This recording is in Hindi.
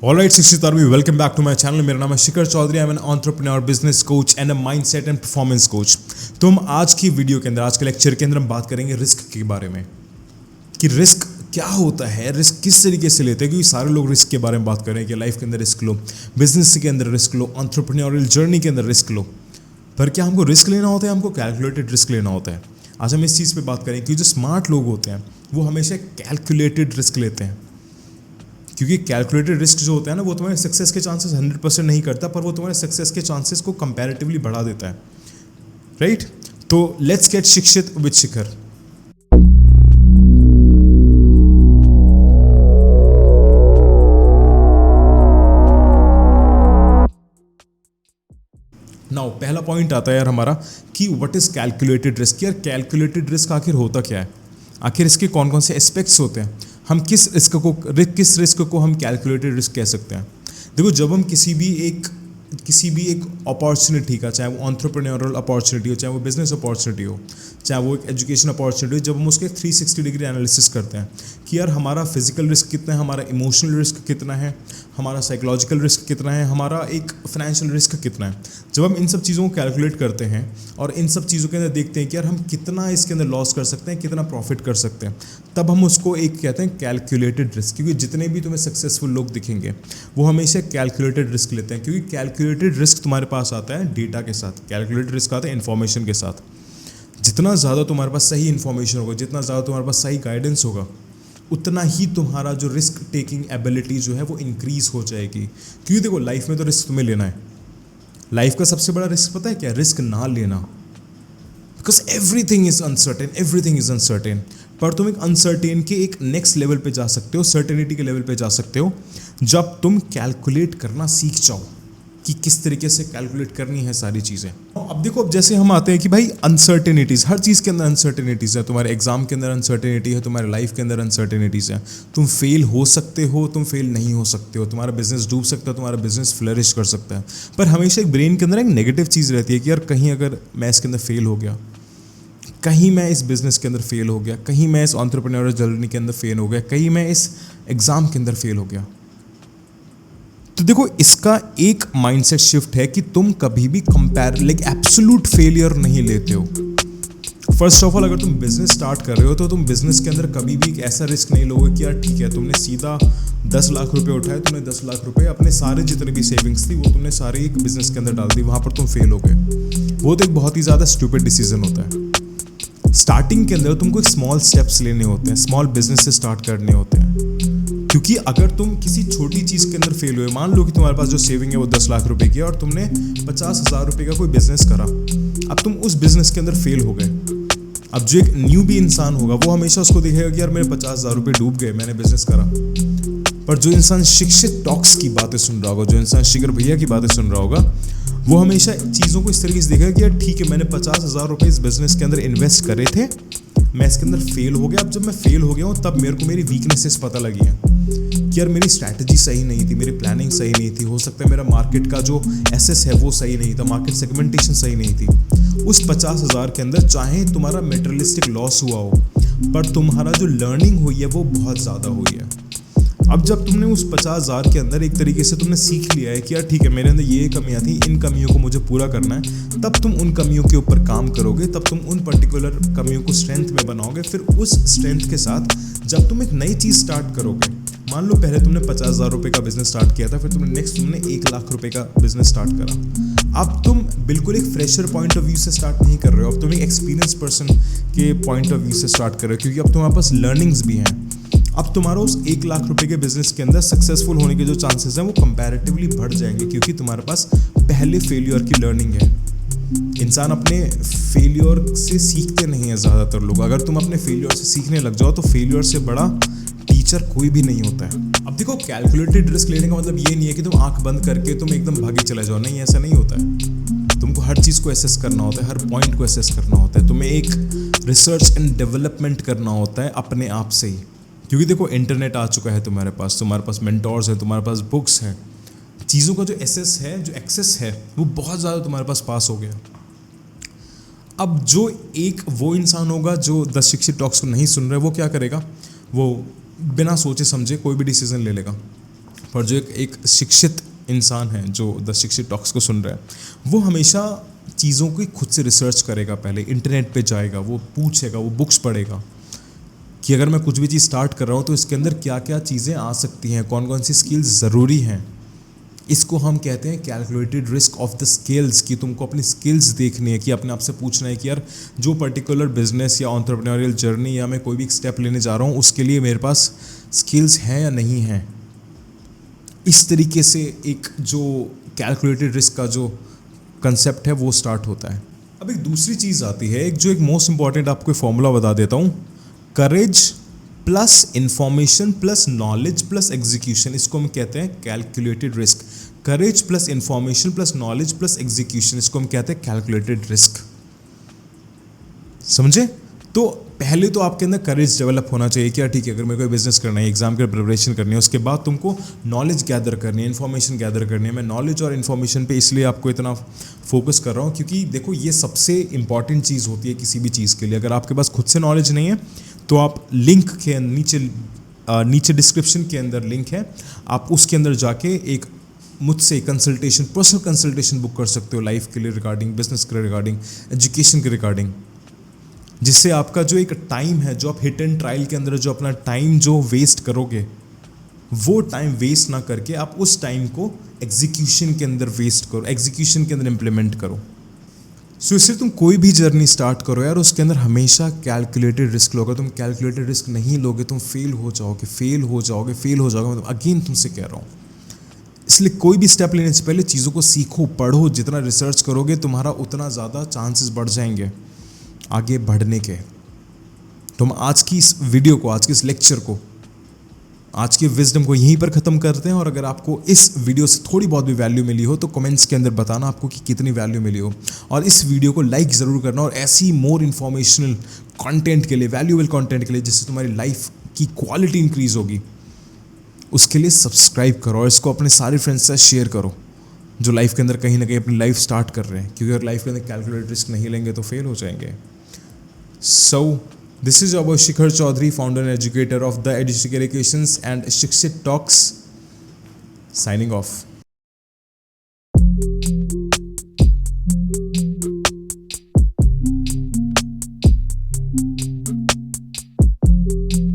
Alright, Sikshit Arvi, welcome back to my channel. मेरा नाम है Shikhar Chaudhary. I am an entrepreneur, business coach and a mindset and performance coach. तो हम आज की वीडियो के अंदर, आज के लेक्चर के अंदर हम बात करेंगे रिस्क के बारे में कि रिस्क क्या होता है, रिस्क किस तरीके से लेते हैं. क्योंकि सारे लोग रिस्क के बारे में बात कर रहे हैं कि लाइफ के अंदर रिस्क लो, बिजनेस के अंदर रिस्क लो, एंटरप्रेन्योरियल जर्नी के अंदर रिस्क लो. पर क्या हमको रिस्क लेना होता है? हमको कैलकुलेटेड रिस्क लेना होता है. आज हम इस चीज़ पे बात करें कि जो स्मार्ट लोग होते हैं वो हमेशा कैलकुलेटेड रिस्क लेते हैं. क्योंकि कैलकुलेटेड रिस्क जो होता है ना, वो तुम्हारे सक्सेस के चांसेस 100% नहीं करता, पर वो तुम्हारे सक्सेस के चांसेस को कंपैरेटिवली बढ़ा देता है. राइट? तो लेट्स गेट शिक्षित विद शिखर. नाउ पहला पॉइंट आता है यार हमारा कि व्हाट इज कैलकुलेटेड रिस्क. यार कैलकुलेटेड रिस्क आखिर होता क्या है? आखिर इसके कौन कौन से एस्पेक्ट्स होते हैं? हम किस रिस्क को हम कैलकुलेटेड रिस्क कह सकते हैं? देखो, जब हम किसी भी एक अपॉर्चुनिटी का, चाहे वो एंटरप्रेन्योरल अपॉर्चुनिटी हो, चाहे वो बिजनेस अपॉर्चुनिटी हो, चाहे वो एक एजुकेशन अपॉर्चुनिटी हो, जब हम उसके 360 डिग्री एनालिसिस करते हैं कि यार हमारा फिजिकल रिस्क कितना है, हमारा इमोशनल रिस्क कितना है, हमारा साइकोलॉजिकल रिस्क कितना है, हमारा एक फाइनेंशियल रिस्क कितना है. जब हम इन सब चीज़ों को कैलकुलेट करते हैं और इन सब चीज़ों के अंदर देखते हैं कि यार हम कितना इसके अंदर लॉस कर सकते हैं, कितना प्रॉफिट कर सकते हैं, तब हम उसको एक कहते हैं कैलकुलेटेड रिस्क. क्योंकि जितने भी तुम्हें सक्सेसफुल लोग दिखेंगे वो हमेशा कैलकुलेटेड रिस्क लेते हैं. क्योंकि कैलकुलेटेड रिस्क तुम्हारे पास आता है डेटा के साथ, कैलकुलेटेड रिस्क आता है इन्फॉर्मेशन के साथ. जितना ज़्यादा तुम्हारे पास सही इन्फॉर्मेशन होगा, जितना ज़्यादा तुम्हारे पास सही गाइडेंस होगा, उतना ही तुम्हारा जो रिस्क टेकिंग एबिलिटी जो है वो इंक्रीज हो जाएगी. क्योंकि देखो, लाइफ में तो रिस्क तुम्हें लेना है. लाइफ का सबसे बड़ा रिस्क पता है क्या? रिस्क ना लेना. Because everything is uncertain. पर तुम एक अनसर्टेन के एक नेक्स्ट लेवल पे जा सकते हो, सर्टेनिटी के लेवल पे जा सकते हो, जब तुम कैलकुलेट करना सीख जाओ कि किस तरीके से कैलकुलेट करनी है सारी चीज़ें. अब देखो, अब जैसे हम आते हैं कि भाई अनसर्टेनिटीज़, हर चीज़ के अंदर अनसर्टेनिटीज़ है. तुम्हारे एग्जाम के अंदर अनसर्टेनिटी है, तुम्हारे लाइफ के अंदर अनसर्टेनिटीज़ है. तुम फेल हो सकते हो, तुम फेल नहीं हो सकते हो, तुम्हारा बिजनेस डूब सकता है, तुम्हारा बिजनेस फ्लरिश कर सकता है. पर हमेशा एक ब्रेन के अंदर एक नेगेटिव चीज़ रहती है कि यार कहीं अगर मैं इसके अंदर फेल हो गया, कहीं मैं इस बिज़नेस के अंदर फेल हो गया, कहीं मैं इस एंटरप्रेन्योरियल जर्नी के अंदर फेल हो गया, कहीं मैं इस एग्ज़ाम के अंदर फेल हो गया. तो देखो, इसका एक माइंडसेट शिफ्ट है कि तुम कभी भी एब्सोल्यूट फेलियर नहीं लेते हो. फर्स्ट ऑफ ऑल, अगर तुम बिजनेस स्टार्ट कर रहे हो तो तुम बिजनेस के अंदर कभी भी एक ऐसा रिस्क नहीं लोगे कि यार ठीक है, तुमने सीधा 10 लाख रुपए उठाए, तुमने 10 लाख रुपए अपने सारे जितने भी सेविंग्स थी वो तुमने सारे एक बिजनेस के अंदर डाल दी, वहां पर तुम फेल हो गए. वो तो एक बहुत ही ज़्यादा स्टूपिड डिसीजन होता है. स्टार्टिंग के अंदर तुमको एक स्मॉल स्टेप्स लेने होते हैं, स्मॉल बिजनेस से स्टार्ट करने होते हैं. क्योंकि अगर तुम किसी छोटी चीज़ के अंदर फेल हुए, मान लो कि तुम्हारे पास जो सेविंग है वो 10 लाख रुपए की है और तुमने 50,000 रुपए का कोई बिजनेस करा, अब तुम उस बिजनेस के अंदर फेल हो गए. अब जो एक न्यू भी इंसान होगा वो हमेशा उसको देखेगा कि यार मेरे 50,000 रुपए डूब गए, मैंने बिजनेस करा. पर जो इंसान शिक्षित टॉक्स की बातें सुन रहा होगा, जो इंसान शिखर भैया की बातें सुन रहा होगा, वो हमेशा चीज़ों को इस तरीके से देखेगा कि यार ठीक है, मैंने 50,000 रुपए इस बिजनेस के अंदर इन्वेस्ट करे थे, मैं इसके अंदर फेल हो गया. अब जब मैं फेल हो गया हूँ तब मेरे को मेरी वीकनेसेस पता लगी हैं कि यार मेरी स्ट्रैटेजी सही नहीं थी, मेरी प्लानिंग सही नहीं थी, हो सकता है मेरा मार्केट का जो एसेस है वो सही नहीं था, मार्केट सेगमेंटेशन सही नहीं थी. उस 50,000 के अंदर चाहे तुम्हारा मेटेरियलिस्टिक लॉस हुआ हो, पर तुम्हारा जो लर्निंग हुई है वो बहुत ज़्यादा हुई है. अब जब तुमने उस 50,000 के अंदर एक तरीके से तुमने सीख लिया है कि यार ठीक है, मेरे अंदर ये कमियां थी, इन कमियों को मुझे पूरा करना है, तब तुम उन कमियों के ऊपर काम करोगे, तब तुम उन पर्टिकुलर कमियों को स्ट्रेंथ में बनाओगे. फिर उस स्ट्रेंथ के साथ जब तुम एक नई चीज़ स्टार्ट करोगे, मान लो पहले तुमने 50,000 रुपये का बिजनेस स्टार्ट किया था, फिर तुमने 1 लाख रुपये का बिजनेस स्टार्ट करा. अब तुम बिल्कुल एक फ्रेशर पॉइंट ऑफ व्यू से स्टार्ट नहीं कर रहे हो, अब तुम एक एक्सपीरियंस पर्सन के पॉइंट ऑफ व्यू से स्टार्ट कर रहे हो. क्योंकि अब तुम्हारे पास लर्निंग्स भी हैं. अब तुम्हारा उस 1 लाख रुपए के बिजनेस के अंदर सक्सेसफुल होने के जो चांसेस हैं वो कंपैरेटिवली बढ़ जाएंगे, क्योंकि तुम्हारे पास पहले फेलियर की लर्निंग है. इंसान अपने फेलियर से सीखते नहीं है ज़्यादातर लोग. अगर तुम अपने फेलियर से सीखने लग जाओ तो फेलियर से बड़ा टीचर कोई भी नहीं होता है. अब देखो, कैलकुलेटेड रिस्क लेने का मतलब ये नहीं है कि तुम आंख बंद करके तुम एकदम भागे चले जाओ. नहीं, ऐसा नहीं होता है. तुमको हर चीज़ को एसेस करना होता है, हर पॉइंट को एसेस करना होता है. तुम्हें एक रिसर्च एंड डेवलपमेंट करना होता है अपने आप से ही. क्योंकि देखो, इंटरनेट आ चुका है तुम्हारे पास मेंटोर्स हैं, तुम्हारे पास बुक्स हैं, चीज़ों का जो एसेस है, जो एक्सेस है, वो बहुत ज़्यादा तुम्हारे पास हो गया. अब जो वो इंसान होगा जो 10 शिक्षित टॉक्स को नहीं सुन रहे, वो क्या करेगा? वो बिना सोचे समझे कोई भी डिसीजन ले लेगा. पर जो एक शिक्षित इंसान है जो द शिक्षित टॉक्स को सुन रहा है, वो हमेशा चीज़ों की खुद से रिसर्च करेगा, पहले इंटरनेट पे जाएगा, वो पूछेगा, वो बुक्स पढ़ेगा कि अगर मैं कुछ भी चीज़ स्टार्ट कर रहा हूँ तो इसके अंदर क्या क्या चीज़ें आ सकती हैं, कौन कौन सी स्किल्स ज़रूरी हैं। इसको हम कहते हैं calculated risk of the skills, कि तुमको अपनी स्किल्स देखनी है, कि अपने आप से पूछना है कि यार जो पर्टिकुलर बिजनेस या एंटरप्रेन्योरियल जर्नी या मैं कोई भी स्टेप लेने जा रहा हूँ उसके लिए मेरे पास स्किल्स हैं या नहीं हैं। इस तरीके से एक जो कैलकुलेटेड रिस्क का जो कंसेप्ट है वो स्टार्ट होता है। अब एक दूसरी चीज़ आती है, एक मोस्ट इंपॉर्टेंट आपको फॉर्मूला बता देता हूँ, courage plus information plus knowledge plus execution, इसको हम कहते हैं calculated risk. Courage plus information plus knowledge plus execution, इसको हम कहते हैं कैलकुलेटेड रिस्क। समझे? तो पहले तो आपके अंदर करेज डेवलप होना चाहिए कि ठीक है, अगर मेरे को बिजनेस करना है, एग्जाम की प्रिपरेशन करनी है, उसके बाद तुमको नॉलेज गैदर करनी है, इन्फॉर्मेशन गैदर करनी है। मैं नॉलेज और इन्फॉर्मेशन पे इसलिए आपको इतना फोकस कर रहा हूँ क्योंकि देखो ये सबसे इंपॉर्टेंट चीज़ होती है किसी भी चीज़ के लिए। अगर आपके पास खुद से नॉलेज नहीं है तो आप लिंक के नीचे डिस्क्रिप्शन के अंदर लिंक है, आप उसके अंदर जाके एक मुझसे कंसल्टेशन, पर्सनल कंसल्टेशन बुक कर सकते हो लाइफ के लिए रिगार्डिंग, बिजनेस के रिगार्डिंग, एजुकेशन के रिगार्डिंग, जिससे आपका जो एक टाइम है, जो आप हिट एंड ट्रायल के अंदर जो अपना टाइम जो वेस्ट करोगे, वो टाइम वेस्ट ना करके आप उस टाइम को एग्जीक्यूशन के अंदर वेस्ट करो, एग्जीक्यूशन के अंदर इम्प्लीमेंट करो। सो इससे तुम कोई भी जर्नी स्टार्ट करो यार, उसके अंदर हमेशा कैलकुलेटेड रिस्क लोगे। तुम कैलकुलेटेड रिस्क नहीं लोगे, तुम फेल हो जाओगे। मतलब अगेन तुमसे कह रहा हूँ, इसलिए कोई भी स्टेप लेने से पहले चीज़ों को सीखो, पढ़ो। जितना रिसर्च करोगे तुम्हारा उतना ज़्यादा चांसेस बढ़ जाएंगे आगे बढ़ने के। तो हम आज की इस वीडियो को, आज के इस लेक्चर को, आज के विजडम को यहीं पर ख़त्म करते हैं। और अगर आपको इस वीडियो से थोड़ी बहुत भी वैल्यू मिली हो तो कमेंट्स के अंदर बताना आपको कि कितनी वैल्यू मिली हो, और इस वीडियो को लाइक ज़रूर करना। और ऐसी मोर इन्फॉर्मेशनल कंटेंट के लिए, वैल्यूएबल कंटेंट के लिए, जिससे तुम्हारी लाइफ की क्वालिटी इंक्रीज़ होगी, उसके लिए सब्सक्राइब करो और इसको अपने सारे फ्रेंड्स से शेयर करो जो लाइफ के अंदर कहीं ना कहीं अपनी लाइफ स्टार्ट कर रहे हैं। क्योंकि अगर लाइफ के अंदर कैलकुलेटेड रिस्क नहीं लेंगे तो फेल हो जाएंगे। So, this is our Shikhar Chaudhary, founder and educator of the Educations and Shikshit Talks, signing off.